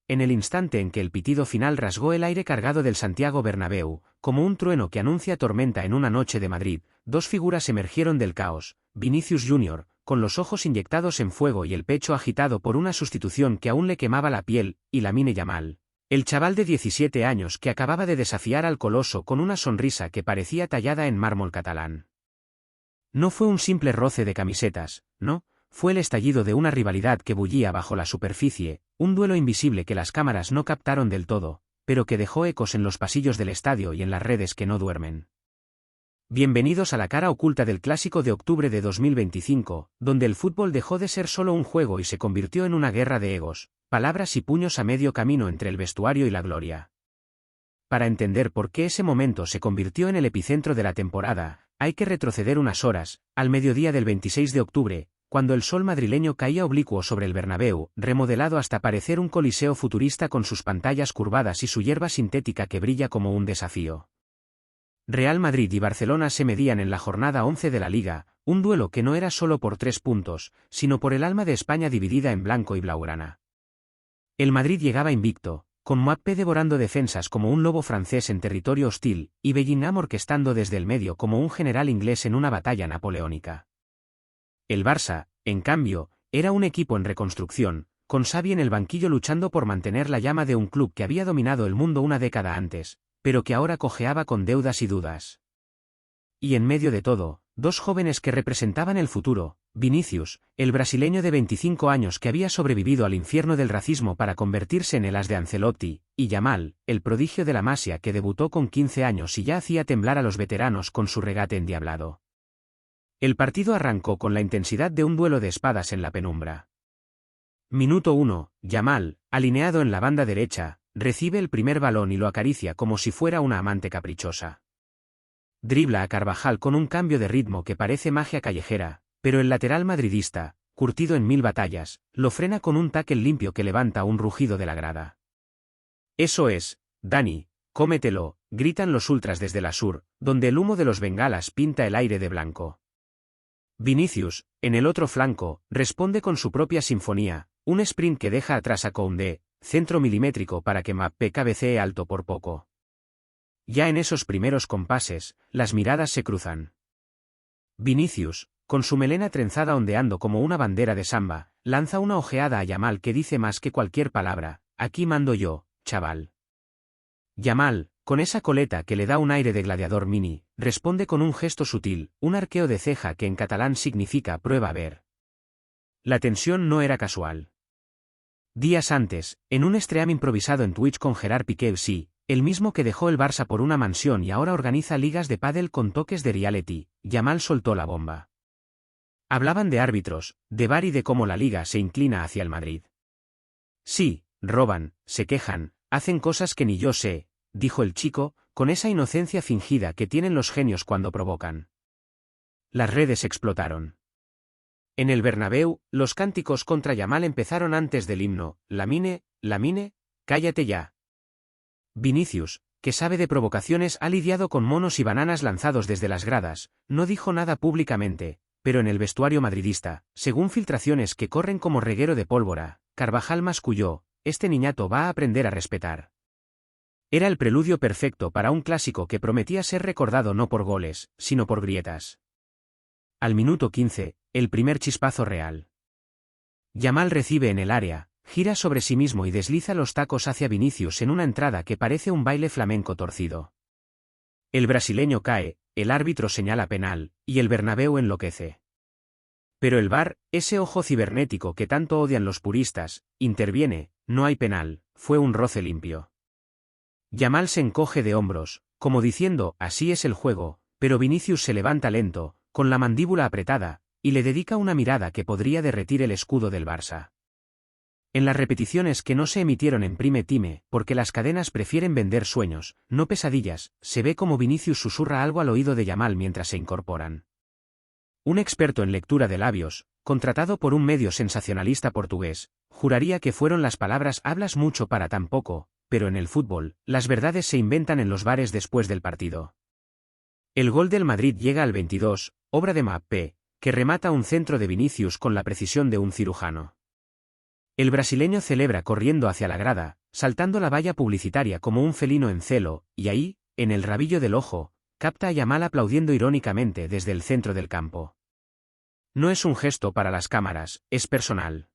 en el instante en que el pitido final rasgó el aire cargado del Santiago Bernabéu, como un trueno que anuncia tormenta en una noche de Madrid, dos figuras emergieron del caos: Vinicius Jr., con los ojos inyectados en fuego y el pecho agitado por una sustitución que aún le quemaba la piel, y Lamine Yamal, el chaval de 17 años que acababa de desafiar al coloso con una sonrisa que parecía tallada en mármol catalán. No fue un simple roce de camisetas, no, fue el estallido de una rivalidad que bullía bajo la superficie, un duelo invisible que las cámaras no captaron del todo, pero que dejó ecos en los pasillos del estadio y en las redes que no duermen. Bienvenidos a la cara oculta del clásico de octubre de 2025, donde el fútbol dejó de ser solo un juego y se convirtió en una guerra de egos, palabras y puños a medio camino entre el vestuario y la gloria. Para entender por qué ese momento se convirtió en el epicentro de la temporada, hay que retroceder unas horas, al mediodía del 26 de octubre, cuando el sol madrileño caía oblicuo sobre el Bernabéu, remodelado hasta parecer un coliseo futurista con sus pantallas curvadas y su hierba sintética que brilla como un desafío. Real Madrid y Barcelona se medían en la jornada 11 de la Liga, un duelo que no era solo por 3 puntos, sino por el alma de España dividida en blanco y blaugrana. El Madrid llegaba invicto, con Mbappé devorando defensas como un lobo francés en territorio hostil, y Bellingham orquestando desde el medio como un general inglés en una batalla napoleónica. El Barça, en cambio, era un equipo en reconstrucción, con Xavi en el banquillo luchando por mantener la llama de un club que había dominado el mundo una década antes, pero que ahora cojeaba con deudas y dudas. Y en medio de todo, dos jóvenes que representaban el futuro: Vinicius, el brasileño de 25 años que había sobrevivido al infierno del racismo para convertirse en el as de Ancelotti, y Yamal, el prodigio de la Masia que debutó con 15 años y ya hacía temblar a los veteranos con su regate endiablado. El partido arrancó con la intensidad de un duelo de espadas en la penumbra. Minuto 1, Yamal, alineado en la banda derecha, recibe el primer balón y lo acaricia como si fuera una amante caprichosa. Dribla a Carvajal con un cambio de ritmo que parece magia callejera, pero el lateral madridista, curtido en 1000 batallas, lo frena con un tackle limpio que levanta un rugido de la grada. «Eso es, Dani, cómetelo», gritan los ultras desde la sur, donde el humo de los bengalas pinta el aire de blanco. Vinicius, en el otro flanco, responde con su propia sinfonía, un sprint que deja atrás a Koundé, centro milimétrico para que Mbappé cabecee alto por poco. Ya en esos primeros compases, las miradas se cruzan. Vinicius, con su melena trenzada ondeando como una bandera de samba, lanza una ojeada a Yamal que dice más que cualquier palabra: «Aquí mando yo, chaval». Yamal, con esa coleta que le da un aire de gladiador mini, responde con un gesto sutil, un arqueo de ceja que en catalán significa «prueba a ver». La tensión no era casual. Días antes, en un stream improvisado en Twitch con Gerard Piqué, sí, el mismo que dejó el Barça por una mansión y ahora organiza ligas de pádel con toques de reality, Yamal soltó la bomba. Hablaban de árbitros, de VAR y de cómo la liga se inclina hacia el Madrid. «Sí, roban, se quejan, hacen cosas que ni yo sé», dijo el chico, con esa inocencia fingida que tienen los genios cuando provocan. Las redes explotaron. En el Bernabéu, los cánticos contra Yamal empezaron antes del himno: «Lamine, Lamine, cállate ya». Vinicius, que sabe de provocaciones, ha lidiado con monos y bananas lanzados desde las gradas, no dijo nada públicamente, pero en el vestuario madridista, según filtraciones que corren como reguero de pólvora, Carvajal masculló: «Este niñato va a aprender a respetar». Era el preludio perfecto para un clásico que prometía ser recordado no por goles, sino por grietas. Al minuto 15, el primer chispazo real. Yamal recibe en el área, gira sobre sí mismo y desliza los tacos hacia Vinicius en una entrada que parece un baile flamenco torcido. El brasileño cae, el árbitro señala penal, y el Bernabéu enloquece. Pero el VAR, ese ojo cibernético que tanto odian los puristas, interviene: «No hay penal, fue un roce limpio». Yamal se encoge de hombros, como diciendo: «Así es el juego», pero Vinicius se levanta lento, con la mandíbula apretada, y le dedica una mirada que podría derretir el escudo del Barça. En las repeticiones que no se emitieron en Prime Time, porque las cadenas prefieren vender sueños, no pesadillas, se ve como Vinicius susurra algo al oído de Yamal mientras se incorporan. Un experto en lectura de labios, contratado por un medio sensacionalista portugués, juraría que fueron las palabras «hablas mucho para tan poco», pero en el fútbol, las verdades se inventan en los bares después del partido. El gol del Madrid llega al 22, obra de Mbappé, que remata un centro de Vinicius con la precisión de un cirujano. El brasileño celebra corriendo hacia la grada, saltando la valla publicitaria como un felino en celo, y ahí, en el rabillo del ojo, capta a Yamal aplaudiendo irónicamente desde el centro del campo. No es un gesto para las cámaras, es personal.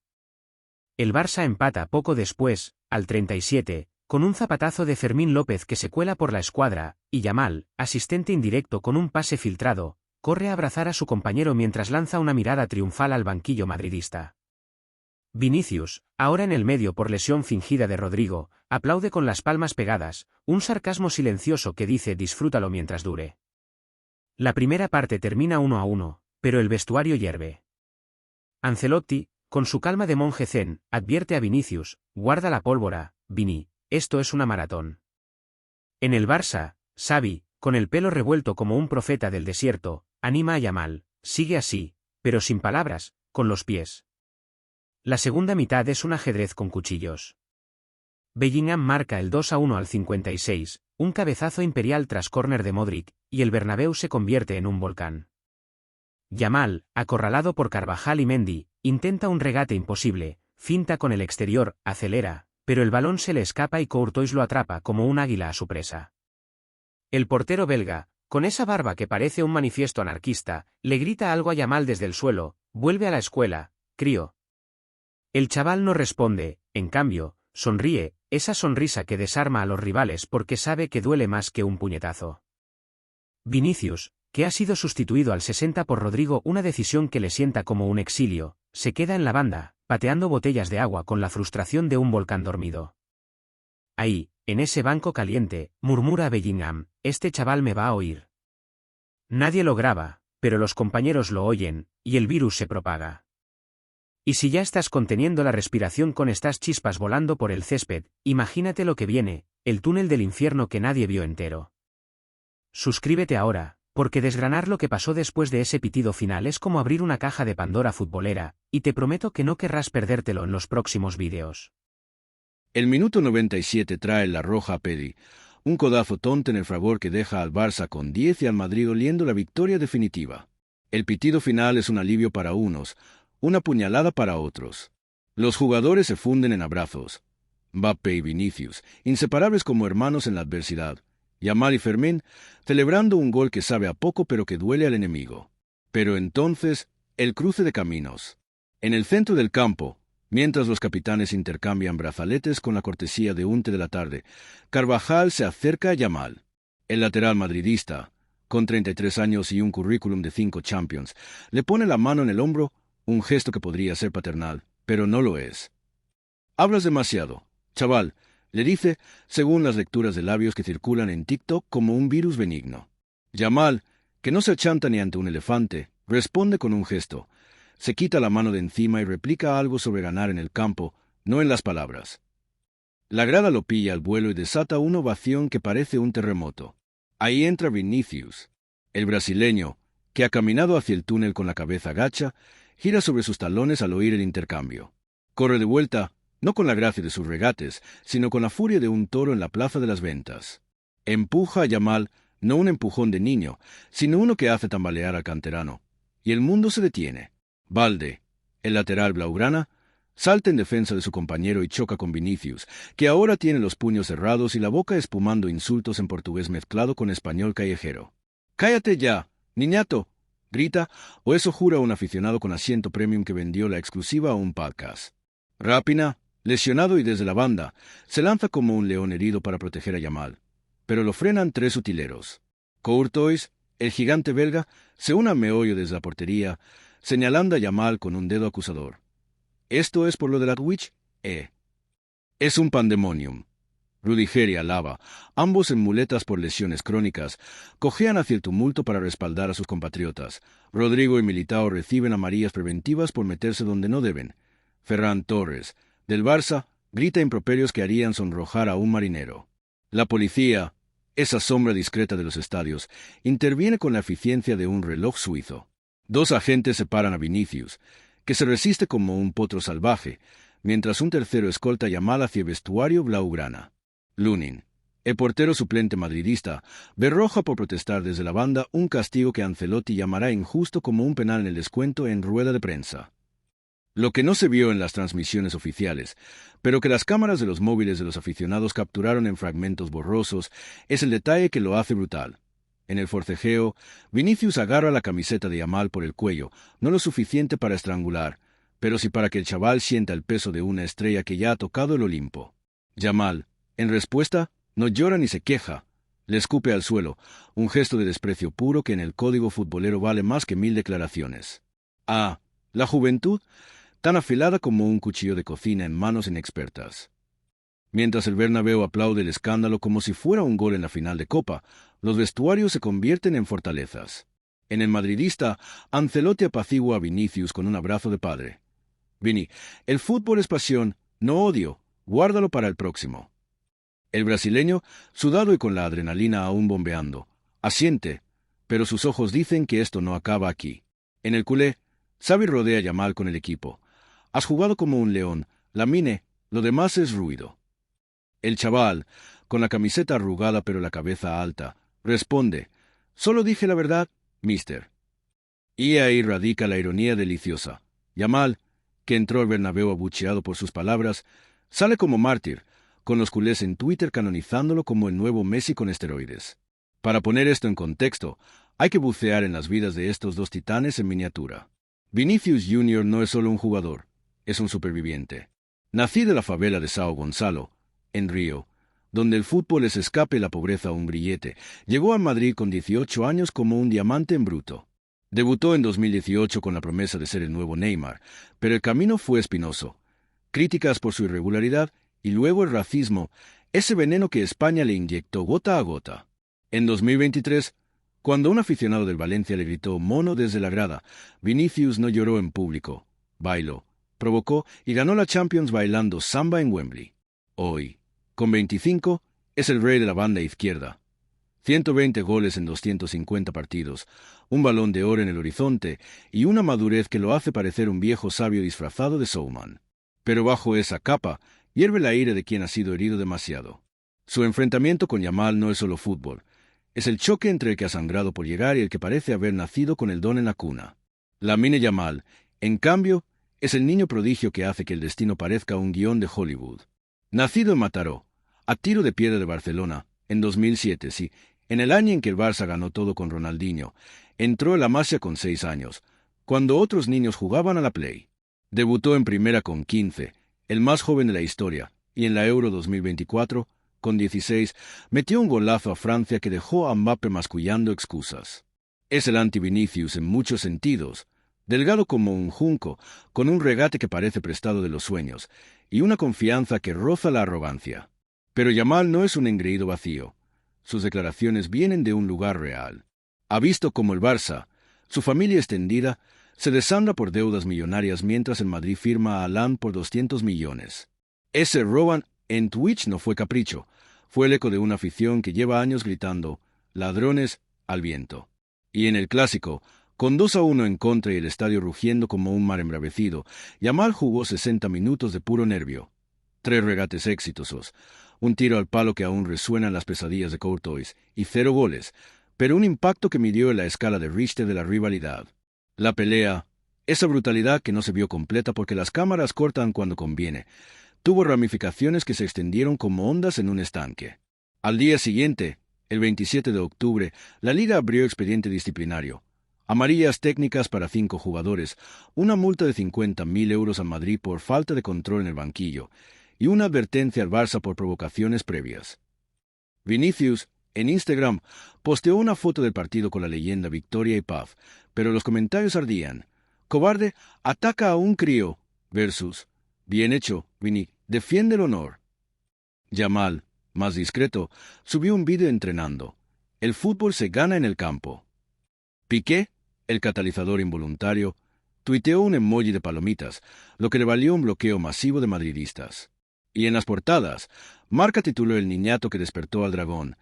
El Barça empata poco después, al 37, con un zapatazo de Fermín López que se cuela por la escuadra, y Yamal, asistente indirecto con un pase filtrado, corre a abrazar a su compañero mientras lanza una mirada triunfal al banquillo madridista. Vinicius, ahora en el medio por lesión fingida de Rodrigo, aplaude con las palmas pegadas, un sarcasmo silencioso que dice disfrútalo mientras dure. La primera parte termina 1-1, pero el vestuario hierve. Ancelotti, con su calma de monje zen, advierte a Vinicius, guarda la pólvora, Vini, esto es una maratón. En el Barça, Xavi, con el pelo revuelto como un profeta del desierto, anima a Yamal, sigue así, pero sin palabras, con los pies. La segunda mitad es un ajedrez con cuchillos. Bellingham marca el 2-1 al 56, un cabezazo imperial tras córner de Modric, y el Bernabéu se convierte en un volcán. Yamal, acorralado por Carvajal y Mendy, intenta un regate imposible, finta con el exterior, acelera, pero el balón se le escapa y Courtois lo atrapa como un águila a su presa. El portero belga, con esa barba que parece un manifiesto anarquista, le grita algo a Yamal desde el suelo, vuelve a la escuela, crío. El chaval no responde, en cambio, sonríe, esa sonrisa que desarma a los rivales porque sabe que duele más que un puñetazo. Vinicius, que ha sido sustituido al 60 por Rodrigo, una decisión que le sienta como un exilio, se queda en la banda, pateando botellas de agua con la frustración de un volcán dormido. Ahí, en ese banco caliente, murmura Bellingham, este chaval me va a oír. Nadie lo graba, pero los compañeros lo oyen, y el virus se propaga. Y si ya estás conteniendo la respiración con estas chispas volando por el césped, imagínate lo que viene, el túnel del infierno que nadie vio entero. Suscríbete ahora, porque desgranar lo que pasó después de ese pitido final es como abrir una caja de Pandora futbolera, y te prometo que no querrás perdértelo en los próximos vídeos. El minuto 97 trae la roja a Pedri, un codazo tonto en el fragor que deja al Barça con 10 y al Madrid oliendo la victoria definitiva. El pitido final es un alivio para unos, una puñalada para otros. Los jugadores se funden en abrazos. Mbappé y Vinicius, inseparables como hermanos en la adversidad. Yamal y Fermín, celebrando un gol que sabe a poco pero que duele al enemigo. Pero entonces, el cruce de caminos. En el centro del campo, mientras los capitanes intercambian brazaletes con la cortesía de un té de la tarde, Carvajal se acerca a Yamal. El lateral madridista, con 33 años y un currículum de 5 Champions, le pone la mano en el hombro, un gesto que podría ser paternal, pero no lo es. Hablas demasiado, chaval, le dice, según las lecturas de labios que circulan en TikTok como un virus benigno. Yamal, que no se achanta ni ante un elefante, responde con un gesto. Se quita la mano de encima y replica algo sobre ganar en el campo, no en las palabras. La grada lo pilla al vuelo y desata una ovación que parece un terremoto. Ahí entra Vinicius, el brasileño, que ha caminado hacia el túnel con la cabeza gacha, gira sobre sus talones al oír el intercambio. Corre de vuelta, no con la gracia de sus regates, sino con la furia de un toro en la plaza de las ventas. Empuja a Yamal, no un empujón de niño, sino uno que hace tambalear al canterano. Y el mundo se detiene. Balde, el lateral blaugrana, salta en defensa de su compañero y choca con Vinicius, que ahora tiene los puños cerrados y la boca espumando insultos en portugués mezclado con español callejero. «¡Cállate ya, niñato!», grita, o eso jura un aficionado con asiento premium que vendió la exclusiva a un podcast. Rápina, lesionado y desde la banda, se lanza como un león herido para proteger a Yamal, pero lo frenan 3 utileros. Courtois, el gigante belga, se une a meollo desde la portería, señalando a Yamal con un dedo acusador. ¿Esto es por lo de la Twitch? Es un pandemonium. Rudiger y Alaba, ambos en muletas por lesiones crónicas, cojean hacia el tumulto para respaldar a sus compatriotas. Rodrigo y Militao reciben amarillas preventivas por meterse donde no deben. Ferran Torres, del Barça, grita improperios que harían sonrojar a un marinero. La policía, esa sombra discreta de los estadios, interviene con la eficiencia de un reloj suizo. 2 agentes separan a Vinicius, que se resiste como un potro salvaje, mientras un tercero escolta a Yamal hacia el vestuario blaugrana. Lunin, el portero suplente madridista, berroja por protestar desde la banda un castigo que Ancelotti llamará injusto como un penal en el descuento en rueda de prensa. Lo que no se vio en las transmisiones oficiales, pero que las cámaras de los móviles de los aficionados capturaron en fragmentos borrosos, es el detalle que lo hace brutal. En el forcejeo, Vinicius agarra la camiseta de Yamal por el cuello, no lo suficiente para estrangular, pero sí para que el chaval sienta el peso de una estrella que ya ha tocado el Olimpo. Yamal, en respuesta, no llora ni se queja. Le escupe al suelo, un gesto de desprecio puro que en el código futbolero vale más que 1000 declaraciones. Ah, la juventud, tan afilada como un cuchillo de cocina en manos inexpertas. Mientras el Bernabéu aplaude el escándalo como si fuera un gol en la final de Copa, los vestuarios se convierten en fortalezas. En el madridista, Ancelotti apacigua a Vinicius con un abrazo de padre. Vini, el fútbol es pasión, no odio, guárdalo para el próximo. El brasileño, sudado y con la adrenalina aún bombeando, asiente, pero sus ojos dicen que esto no acaba aquí. En el culé, Xavi rodea a Yamal con el equipo. Has jugado como un león, Lamine, lo demás es ruido. El chaval, con la camiseta arrugada pero la cabeza alta, responde, solo dije la verdad, mister. Y ahí radica la ironía deliciosa. Yamal, que entró al Bernabéu abucheado por sus palabras, sale como mártir, con los culés en Twitter canonizándolo como el nuevo Messi con esteroides. Para poner esto en contexto, hay que bucear en las vidas de estos dos titanes en miniatura. Vinicius Jr. no es solo un jugador, es un superviviente. Nací de la favela de São Gonçalo, en Río, donde el fútbol es escape y la pobreza un grillete. Llegó a Madrid con 18 años como un diamante en bruto. Debutó en 2018 con la promesa de ser el nuevo Neymar, pero el camino fue espinoso. Críticas por su irregularidad y luego el racismo, ese veneno que España le inyectó gota a gota. En 2023, cuando un aficionado del Valencia le gritó mono desde la grada, Vinicius no lloró en público, bailó, provocó y ganó la Champions bailando samba en Wembley. Hoy, con 25, es el rey de la banda izquierda. 120 goles en 250 partidos, un Balón de Oro en el horizonte y una madurez que lo hace parecer un viejo sabio disfrazado de showman. Pero bajo esa capa, hierve la ira de quien ha sido herido demasiado. Su enfrentamiento con Yamal no es solo fútbol, es el choque entre el que ha sangrado por llegar y el que parece haber nacido con el don en la cuna. Lamine Yamal, en cambio, es el niño prodigio que hace que el destino parezca un guión de Hollywood. Nacido en Mataró, a tiro de piedra de Barcelona, en 2007, sí, en el año en que el Barça ganó todo con Ronaldinho, entró en la Masia con 6 años, cuando otros niños jugaban a la Play. Debutó en primera con 15, el más joven de la historia, y en la Euro 2024, con 16, metió un golazo a Francia que dejó a Mbappé mascullando excusas. Es el anti-Vinicius en muchos sentidos, delgado como un junco, con un regate que parece prestado de los sueños, y una confianza que roza la arrogancia. Pero Yamal no es un engreído vacío. Sus declaraciones vienen de un lugar real. Ha visto cómo el Barça, su familia extendida, se desangra por deudas millonarias mientras el Madrid firma a Haaland por 200 millones. Ese roban en Twitch no fue capricho, fue el eco de una afición que lleva años gritando «ladrones» al viento. Y en el Clásico, con 2-1 en contra y el estadio rugiendo como un mar embravecido, Yamal jugó 60 minutos de puro nervio. 3 regates exitosos, un tiro al palo que aún resuena en las pesadillas de Courtois, y 0 goles, pero un impacto que midió en la escala de Richter de la rivalidad. La pelea, esa brutalidad que no se vio completa porque las cámaras cortan cuando conviene, tuvo ramificaciones que se extendieron como ondas en un estanque. Al día siguiente, el 27 de octubre, la Liga abrió expediente disciplinario. Amarillas técnicas para 5 jugadores, una multa de 50.000 euros a Madrid por falta de control en el banquillo, y una advertencia al Barça por provocaciones previas. Vinicius, en Instagram, posteó una foto del partido con la leyenda Victoria y Paz, pero los comentarios ardían. Cobarde, ataca a un crío, versus, bien hecho, Vini, defiende el honor. Yamal, más discreto, subió un vídeo entrenando. El fútbol se gana en el campo. Piqué, el catalizador involuntario, tuiteó un emoji de palomitas, lo que le valió un bloqueo masivo de madridistas. Y en las portadas, Marca tituló El niñato que despertó al dragón,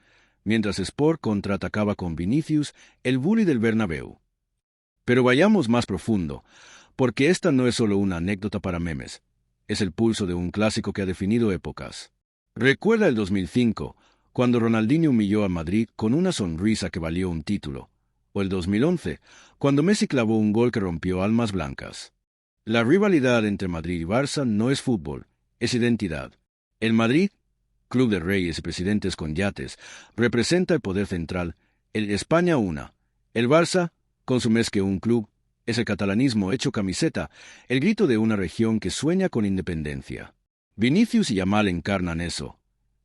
mientras Sport contraatacaba con Vinicius, el bully del Bernabéu. Pero vayamos más profundo, porque esta no es solo una anécdota para memes, es el pulso de un clásico que ha definido épocas. Recuerda el 2005, cuando Ronaldinho humilló a Madrid con una sonrisa que valió un título, o el 2011, cuando Messi clavó un gol que rompió almas blancas. La rivalidad entre Madrid y Barça no es fútbol, es identidad. El Madrid, club de reyes y presidentes con yates, representa el poder central, el España una. El Barça, con su mes que un club, es el catalanismo hecho camiseta, el grito de una región que sueña con independencia. Vinicius y Yamal encarnan eso.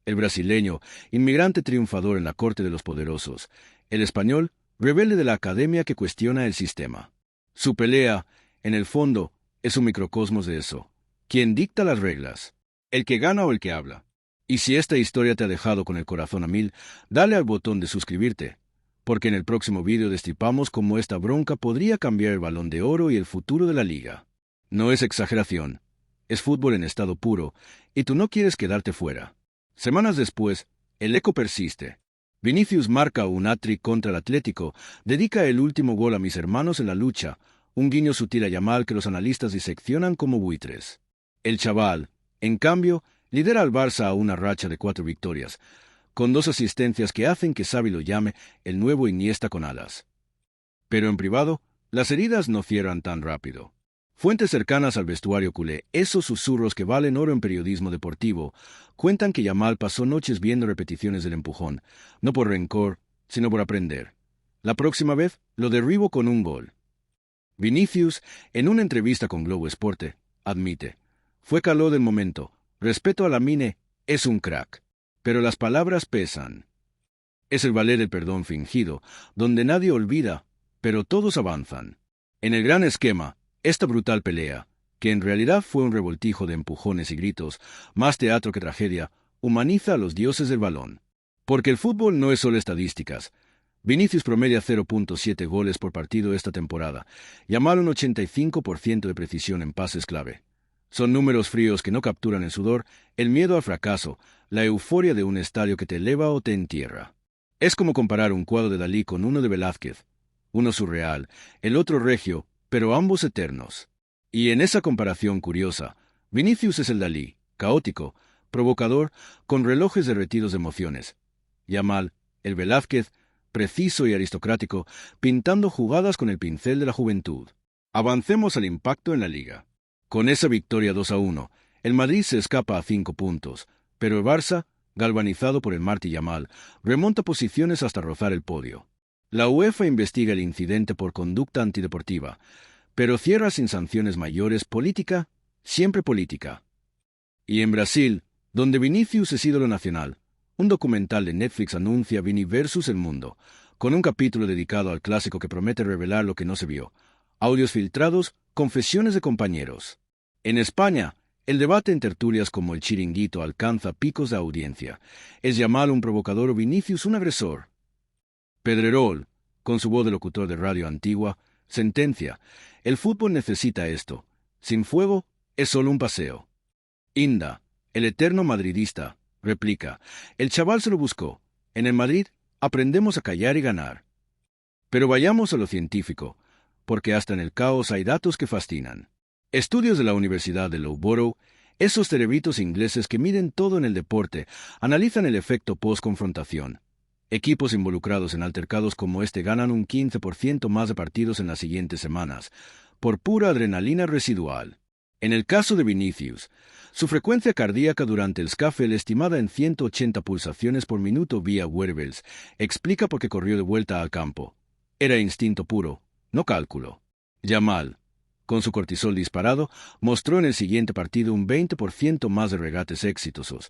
El brasileño, inmigrante triunfador en la corte de los poderosos. El español, rebelde de la academia que cuestiona el sistema. Su pelea, en el fondo, es un microcosmos de eso. ¿Quién dicta las reglas? ¿El que gana o el que habla? Y si esta historia te ha dejado con el corazón a mil, dale al botón de suscribirte, porque en el próximo vídeo destripamos cómo esta bronca podría cambiar el Balón de Oro y el futuro de la liga. No es exageración, es fútbol en estado puro, y tú no quieres quedarte fuera. Semanas después, el eco persiste. Vinicius marca un hat-trick contra el Atlético, dedica el último gol a mis hermanos en la lucha, un guiño sutil a Yamal que los analistas diseccionan como buitres. El chaval, en cambio, lidera al Barça a una racha de 4 victorias, con 2 asistencias que hacen que Xavi lo llame el nuevo Iniesta con alas. Pero en privado, las heridas no cierran tan rápido. Fuentes cercanas al vestuario culé, esos susurros que valen oro en periodismo deportivo, cuentan que Yamal pasó noches viendo repeticiones del empujón, no por rencor, sino por aprender. La próxima vez lo derribo con un gol. Vinicius, en una entrevista con Globo Esporte, admite: fue calor del momento, respeto a Lamine, es un crack, pero las palabras pesan. Es el ballet del perdón fingido, donde nadie olvida, pero todos avanzan. En el gran esquema, esta brutal pelea, que en realidad fue un revoltijo de empujones y gritos, más teatro que tragedia, humaniza a los dioses del balón. Porque el fútbol no es solo estadísticas. Vinicius promedia 0.7 goles por partido esta temporada, Yamal un 85% de precisión en pases clave. Son números fríos que no capturan el sudor, el miedo al fracaso, la euforia de un estadio que te eleva o te entierra. Es como comparar un cuadro de Dalí con uno de Velázquez, uno surreal, el otro regio, pero ambos eternos. Y en esa comparación curiosa, Vinicius es el Dalí, caótico, provocador, con relojes derretidos de emociones. Yamal, el Velázquez, preciso y aristocrático, pintando jugadas con el pincel de la juventud. Avancemos al impacto en la liga. Con esa victoria 2-1, el Madrid se escapa a 5 puntos, pero el Barça, galvanizado por el Martí Yamal, remonta posiciones hasta rozar el podio. La UEFA investiga el incidente por conducta antideportiva, pero cierra sin sanciones mayores. Política, siempre política. Y en Brasil, donde Vinicius es ídolo nacional, un documental de Netflix anuncia Vini versus el mundo, con un capítulo dedicado al clásico que promete revelar lo que no se vio, audios filtrados, confesiones de compañeros. En España, el debate en tertulias como El Chiringuito alcanza picos de audiencia. ¿Es Yamal un provocador o Vinicius un agresor? Pedrerol, con su voz de locutor de radio antigua, sentencia: el fútbol necesita esto. Sin fuego, es solo un paseo. Inda, el eterno madridista, replica: el chaval se lo buscó. En el Madrid, aprendemos a callar y ganar. Pero vayamos a lo científico, porque hasta en el caos hay datos que fascinan. Estudios de la Universidad de Loughborough, esos cerebritos ingleses que miden todo en el deporte, analizan el efecto post-confrontación. Equipos involucrados en altercados como este ganan un 15% más de partidos en las siguientes semanas, por pura adrenalina residual. En el caso de Vinicius, su frecuencia cardíaca durante el Scafell, estimada en 180 pulsaciones por minuto vía wearables, explica por qué corrió de vuelta al campo. Era instinto puro, no cálculo. Yamal, con su cortisol disparado, mostró en el siguiente partido un 20% más de regates exitosos,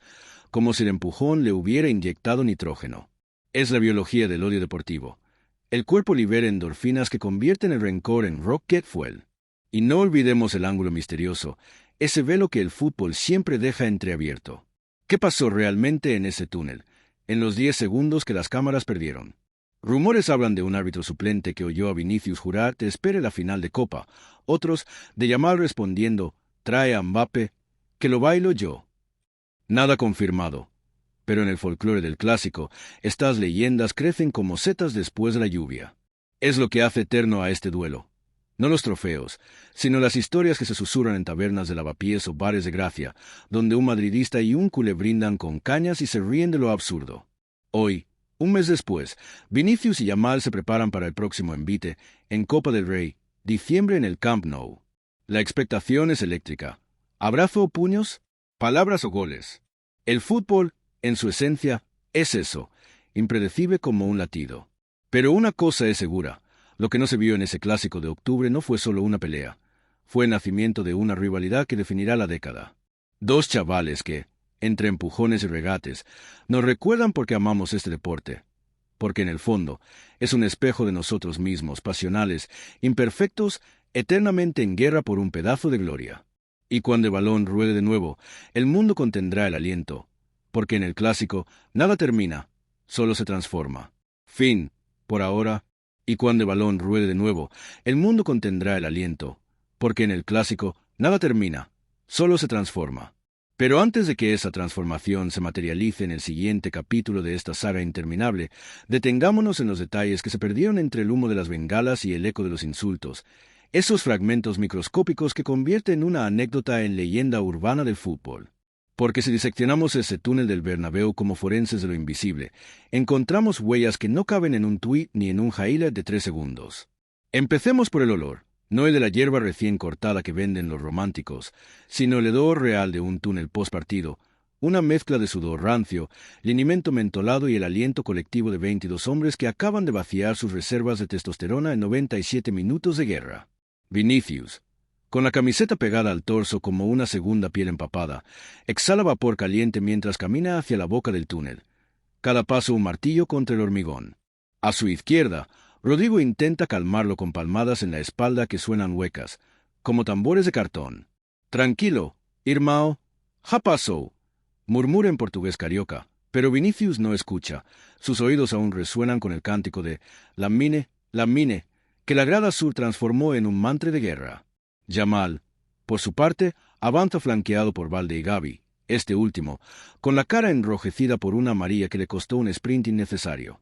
como si el empujón le hubiera inyectado nitrógeno. Es la biología del odio deportivo. El cuerpo libera endorfinas que convierten el rencor en rocket fuel. Y no olvidemos el ángulo misterioso, ese velo que el fútbol siempre deja entreabierto. ¿Qué pasó realmente en ese túnel, en los 10 segundos que las cámaras perdieron? Rumores hablan de un árbitro suplente que oyó a Vinicius jurar te espere la final de Copa, otros de Yamal respondiendo: trae a Mbappé, que lo bailo yo. Nada confirmado. Pero en el folclore del clásico, estas leyendas crecen como setas después de la lluvia. Es lo que hace eterno a este duelo. No los trofeos, sino las historias que se susurran en tabernas de lavapiés o bares de gracia, donde un madridista y un culé brindan con cañas y se ríen de lo absurdo. Hoy, un mes después, Vinicius y Yamal se preparan para el próximo envite, en Copa del Rey, diciembre en el Camp Nou. La expectación es eléctrica. ¿Abrazo o puños? ¿Palabras o goles? El fútbol, en su esencia, es eso, impredecible como un latido. Pero una cosa es segura, lo que no se vio en ese clásico de octubre no fue solo una pelea, fue el nacimiento de una rivalidad que definirá la década. Dos chavales que, entre empujones y regates, nos recuerdan por qué amamos este deporte, porque en el fondo es un espejo de nosotros mismos, pasionales, imperfectos, eternamente en guerra por un pedazo de gloria. Y cuando el balón ruede de nuevo, el mundo contendrá el aliento, porque en el clásico nada termina, solo se transforma. Fin, por ahora. Y cuando el balón ruede de nuevo, el mundo contendrá el aliento, porque en el clásico nada termina, solo se transforma. Pero antes de que esa transformación se materialice en el siguiente capítulo de esta saga interminable, detengámonos en los detalles que se perdieron entre el humo de las bengalas y el eco de los insultos, esos fragmentos microscópicos que convierten una anécdota en leyenda urbana del fútbol. Porque si diseccionamos ese túnel del Bernabéu como forenses de lo invisible, encontramos huellas que no caben en un tuit ni en un highlight de 3 segundos. Empecemos por el olor, no el de la hierba recién cortada que venden los románticos, sino el hedor real de un túnel postpartido, una mezcla de sudor rancio, linimento mentolado y el aliento colectivo de 22 hombres que acaban de vaciar sus reservas de testosterona en 97 minutos de guerra. Vinicius, con la camiseta pegada al torso como una segunda piel empapada, exhala vapor caliente mientras camina hacia la boca del túnel. Cada paso un martillo contra el hormigón. A su izquierda, Rodrigo intenta calmarlo con palmadas en la espalda que suenan huecas, como tambores de cartón. «Tranquilo, irmão, já passou», murmura en portugués carioca, pero Vinicius no escucha. Sus oídos aún resuenan con el cántico de «Lamine, Lamine», que la grada sur transformó en un mantra de guerra. Yamal, por su parte, avanza flanqueado por Balde y Gavi, este último, con la cara enrojecida por una amarilla que le costó un sprint innecesario.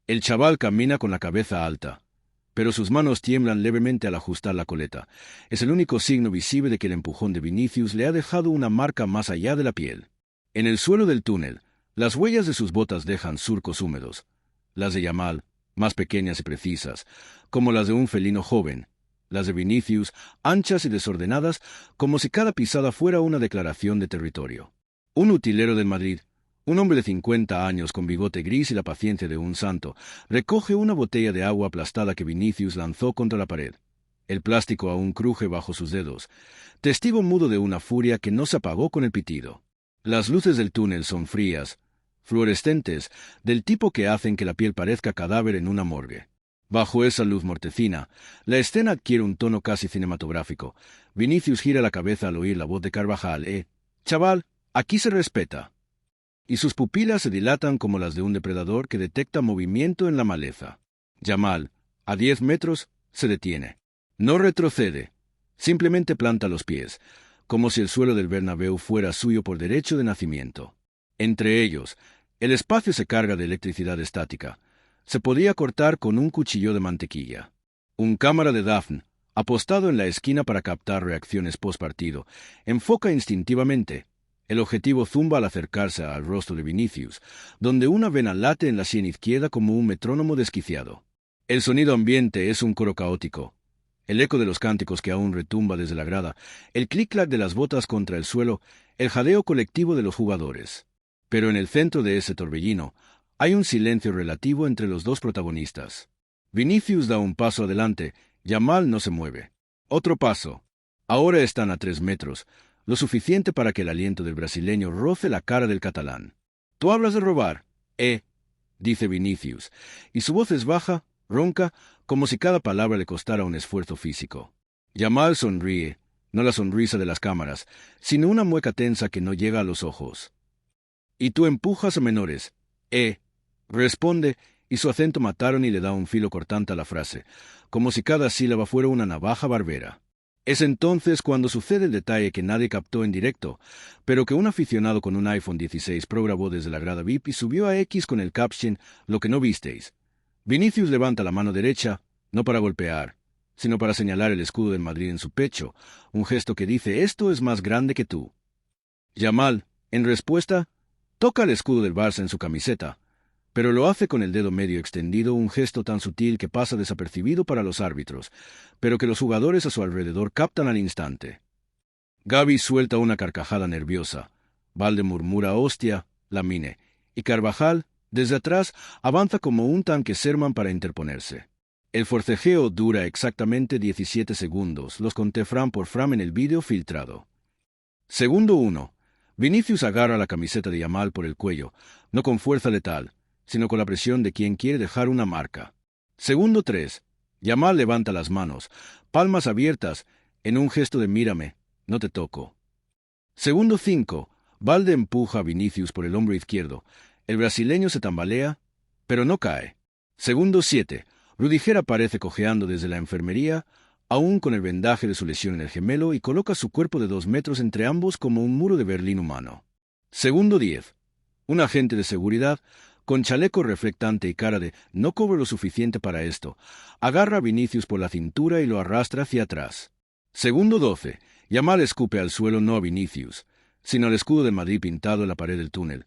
El chaval camina con la cabeza alta, pero sus manos tiemblan levemente al ajustar la coleta. Es el único signo visible de que el empujón de Vinicius le ha dejado una marca más allá de la piel. En el suelo del túnel, las huellas de sus botas dejan surcos húmedos. Las de Yamal, más pequeñas y precisas, como las de un felino joven. Las de Vinicius, anchas y desordenadas, como si cada pisada fuera una declaración de territorio. Un utilero del Madrid, un hombre de 50 años con bigote gris y la paciencia de un santo, recoge una botella de agua aplastada que Vinicius lanzó contra la pared. El plástico aún cruje bajo sus dedos, testigo mudo de una furia que no se apagó con el pitido. Las luces del túnel son frías, fluorescentes, del tipo que hacen que la piel parezca cadáver en una morgue. Bajo esa luz mortecina, la escena adquiere un tono casi cinematográfico. Vinicius gira la cabeza al oír la voz de Carvajal. Chaval, aquí se respeta. Y sus pupilas se dilatan como las de un depredador que detecta movimiento en la maleza. Yamal, a 10 metros, se detiene. No retrocede, simplemente planta los pies, como si el suelo del Bernabéu fuera suyo por derecho de nacimiento. Entre ellos, el espacio se carga de electricidad estática. Se podía cortar con un cuchillo de mantequilla. Un cámara de Daphne, apostado en la esquina para captar reacciones postpartido, enfoca instintivamente. El objetivo zumba al acercarse al rostro de Vinicius, donde una vena late en la sien izquierda como un metrónomo desquiciado. El sonido ambiente es un coro caótico. El eco de los cánticos que aún retumba desde la grada, el clic-clac de las botas contra el suelo, el jadeo colectivo de los jugadores. Pero en el centro de ese torbellino, hay un silencio relativo entre los dos protagonistas. Vinicius da un paso adelante, Yamal no se mueve. Otro paso. Ahora están a 3 metros, lo suficiente para que el aliento del brasileño roce la cara del catalán. «Tú hablas de robar, dice Vinicius, y su voz es baja, ronca, como si cada palabra le costara un esfuerzo físico. Yamal sonríe, no la sonrisa de las cámaras, sino una mueca tensa que no llega a los ojos. «Y tú empujas a menores, responde, y su acento mataron y le da un filo cortante a la frase, como si cada sílaba fuera una navaja barbera. Es entonces cuando sucede el detalle que nadie captó en directo, pero que un aficionado con un iPhone 16 Pro grabó desde la grada VIP y subió a X con el caption «Lo que no visteis». Vinicius levanta la mano derecha, no para golpear, sino para señalar el escudo del Madrid en su pecho, un gesto que dice «Esto es más grande que tú». Yamal, en respuesta, toca el escudo del Barça en su camiseta, pero lo hace con el dedo medio extendido, un gesto tan sutil que pasa desapercibido para los árbitros, pero que los jugadores a su alrededor captan al instante. Gaby suelta una carcajada nerviosa. Balde murmura hostia, Lamine, y Carvajal, desde atrás, avanza como un tanque Sherman para interponerse. El forcejeo dura exactamente 17 segundos, los conté frame por frame en el vídeo filtrado. Segundo 1. Vinicius agarra la camiseta de Yamal por el cuello, no con fuerza letal, sino con la presión de quien quiere dejar una marca. Segundo 3. Yamal levanta las manos, palmas abiertas, en un gesto de mírame, no te toco. Segundo 5. Balde empuja a Vinicius por el hombro izquierdo. El brasileño se tambalea, pero no cae. Segundo 7. Rudiger aparece cojeando desde la enfermería, aún con el vendaje de su lesión en el gemelo, y coloca su cuerpo de 2 metros entre ambos como un muro de Berlín humano. Segundo 10. Un agente de seguridad, con chaleco reflectante y cara de «no cobro lo suficiente para esto», agarra a Vinicius por la cintura y lo arrastra hacia atrás. Segundo 12. Yamal escupe al suelo no a Vinicius, sino al escudo de Madrid pintado en la pared del túnel,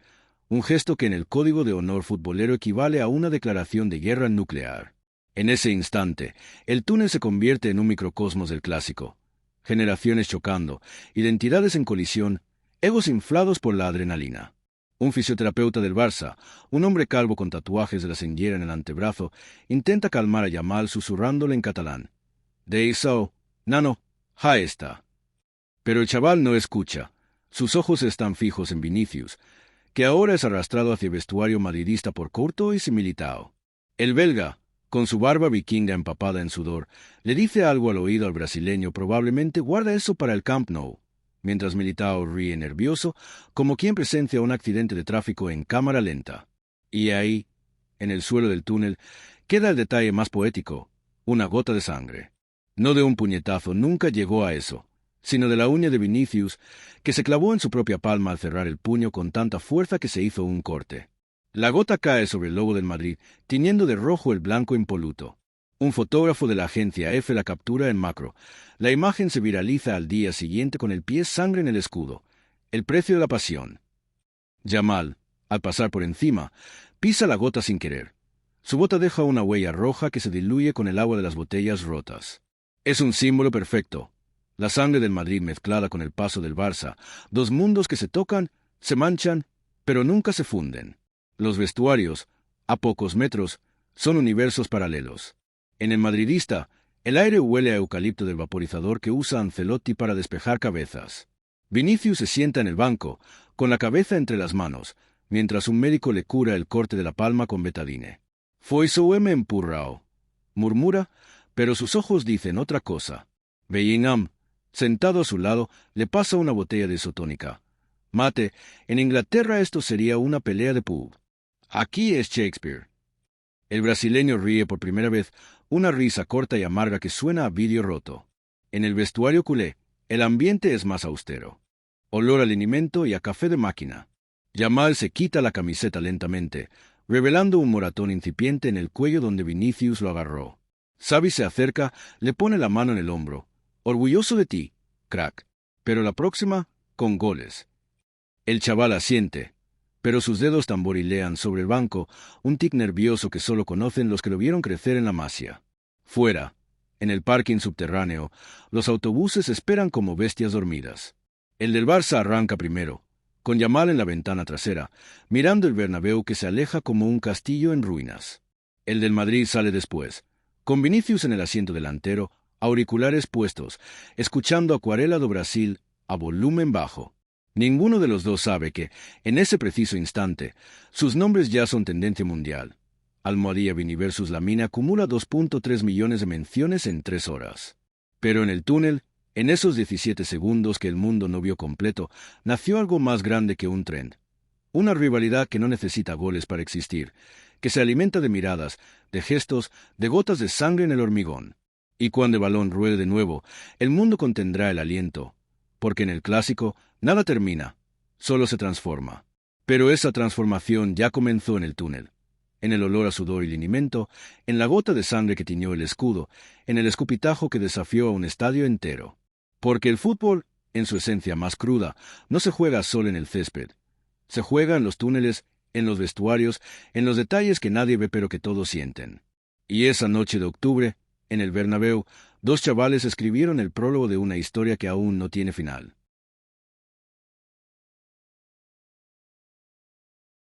un gesto que en el código de honor futbolero equivale a una declaración de guerra nuclear. En ese instante, el túnel se convierte en un microcosmos del clásico. Generaciones chocando, identidades en colisión, egos inflados por la adrenalina. Un fisioterapeuta del Barça, un hombre calvo con tatuajes de la señera en el antebrazo, intenta calmar a Yamal susurrándole en catalán. De eso, nano, ja está. Pero el chaval no escucha. Sus ojos están fijos en Vinicius, que ahora es arrastrado hacia el vestuario madridista por Courtois y Militao. El belga, con su barba vikinga empapada en sudor, le dice algo al oído al brasileño, probablemente guarda eso para el Camp Nou, mientras Militao ríe nervioso, como quien presencia un accidente de tráfico en cámara lenta. Y ahí, en el suelo del túnel, queda el detalle más poético, una gota de sangre. No de un puñetazo, nunca llegó a eso, sino de la uña de Vinicius, que se clavó en su propia palma al cerrar el puño con tanta fuerza que se hizo un corte. La gota cae sobre el logo del Madrid, tiñendo de rojo el blanco impoluto. Un fotógrafo de la agencia F la captura en macro. La imagen se viraliza al día siguiente con el pie sangre en el escudo. El precio de la pasión. Yamal, al pasar por encima, pisa la gota sin querer. Su bota deja una huella roja que se diluye con el agua de las botellas rotas. Es un símbolo perfecto. La sangre del Madrid mezclada con el paso del Barça, dos mundos que se tocan, se manchan, pero nunca se funden. Los vestuarios, a pocos metros, son universos paralelos. En el madridista, el aire huele a eucalipto del vaporizador que usa Ancelotti para despejar cabezas. Vinicius se sienta en el banco, con la cabeza entre las manos, mientras un médico le cura el corte de la palma con betadine. «Foi so me empurrao», murmura, pero sus ojos dicen otra cosa. Bellingham, sentado a su lado, le pasa una botella de isotónica. «Mate, en Inglaterra esto sería una pelea de pub. Aquí es Shakespeare». El brasileño ríe por primera vez, una risa corta y amarga que suena a vidrio roto. En el vestuario culé, el ambiente es más austero. Olor al alimento y a café de máquina. Yamal se quita la camiseta lentamente, revelando un moratón incipiente en el cuello donde Vinicius lo agarró. Xavi se acerca, le pone la mano en el hombro. «Orgulloso de ti, crack. Pero la próxima, con goles». El chaval asiente, pero sus dedos tamborilean sobre el banco, un tic nervioso que solo conocen los que lo vieron crecer en la Masia. Fuera, en el parking subterráneo, los autobuses esperan como bestias dormidas. El del Barça arranca primero, con Yamal en la ventana trasera, mirando el Bernabéu que se aleja como un castillo en ruinas. El del Madrid sale después, con Vinicius en el asiento delantero, auriculares puestos, escuchando Acuarela do Brasil a volumen bajo. Ninguno de los dos sabe que, en ese preciso instante, sus nombres ya son tendencia mundial. Almohadilla Vini versus Lamine acumula 2.3 millones de menciones en 3 horas. Pero en el túnel, en esos 17 segundos que el mundo no vio completo, nació algo más grande que un trend. Una rivalidad que no necesita goles para existir, que se alimenta de miradas, de gestos, de gotas de sangre en el hormigón. Y cuando el balón ruede de nuevo, el mundo contendrá el aliento, porque en el clásico nada termina, solo se transforma. Pero esa transformación ya comenzó en el túnel, en el olor a sudor y linimento, en la gota de sangre que tiñó el escudo, en el escupitajo que desafió a un estadio entero. Porque el fútbol, en su esencia más cruda, no se juega solo en el césped, se juega en los túneles, en los vestuarios, en los detalles que nadie ve pero que todos sienten. Y esa noche de octubre, en el Bernabéu, dos chavales escribieron el prólogo de una historia que aún no tiene final.